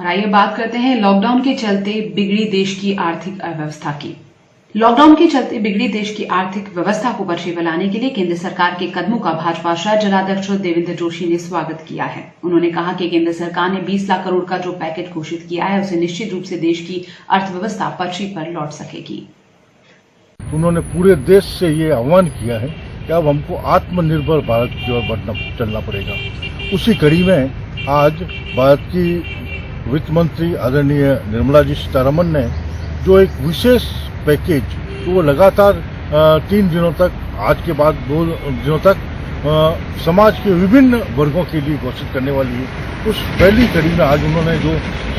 और आइए बात करते हैं लॉकडाउन के चलते बिगड़ी देश की आर्थिक अव्यवस्था की। लॉकडाउन के चलते बिगड़ी देश की आर्थिक व्यवस्था को पटरी पर लाने के लिए केंद्र सरकार के कदमों का भाजपा शहर जिलाध्यक्ष देवेंद्र जोशी ने स्वागत किया है। उन्होंने कहा कि केंद्र सरकार ने 20 लाख करोड़ का जो पैकेज घोषित किया है उसे निश्चित रूप से देश की अर्थव्यवस्था पटरी पर लौट सकेगी। उन्होंने पूरे देश से ये आह्वान किया है कि अब हमको आत्मनिर्भर भारत की ओर चलना पड़ेगा। उसी कड़ी में आज भारत की वित्त मंत्री आदरणीय निर्मला जी सीतारमण ने जो एक विशेष पैकेज तो वो लगातार 3 दिनों तक, आज के बाद 2 दिनों तक समाज के विभिन्न वर्गों के लिए घोषित करने वाली है। उस पहली कड़ी में आज उन्होंने जो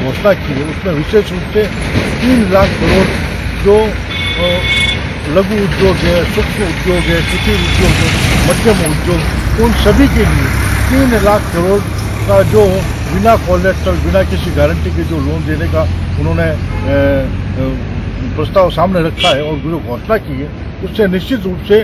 घोषणा की है उसमें विशेष रूप से 3 लाख करोड़ जो लघु उद्योग है, सूक्ष्म उद्योग है, कुटीर उद्योग है, मध्यम उद्योग, उन सभी के लिए 3 लाख करोड़ का जो बिना कोलेटरल, बिना किसी गारंटी के जो लोन देने का उन्होंने प्रस्ताव सामने रखा है और जो घोषणा की है उससे निश्चित रूप से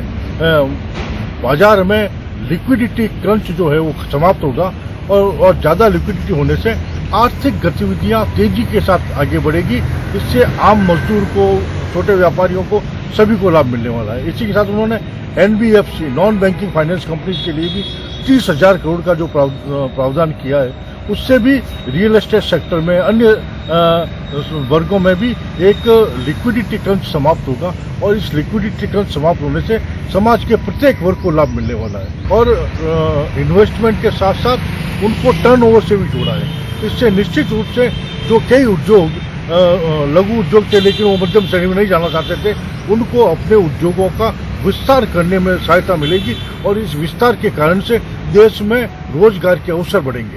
बाजार में लिक्विडिटी क्रंच जो है वो समाप्त होगा और ज़्यादा लिक्विडिटी होने से आर्थिक गतिविधियां तेजी के साथ आगे बढ़ेगी। इससे आम मजदूर को, छोटे व्यापारियों को, सभी को लाभ मिलने वाला है। इसी के साथ उन्होंने NBFC, non banking finance company के लिए भी 30,000 करोड़ का जो प्रावधान किया है उससे भी रियल एस्टेट सेक्टर में, अन्य वर्गों में भी एक लिक्विडिटी क्रंच समाप्त होगा और इस लिक्विडिटी क्रंच समाप्त होने से समाज के प्रत्येक वर्ग को लाभ मिलने वाला है और इन्वेस्टमेंट के साथ साथ उनको टर्नओवर से भी जोड़ा है। इससे निश्चित रूप से जो कई उद्योग लघु उद्योग थे लेकिन वो मध्यम श्रेणी में नहीं जाना चाहते थे, उनको अपने उद्योगों का विस्तार करने में सहायता मिलेगी और इस विस्तार के कारण से देश में रोजगार के अवसर बढ़ेंगे।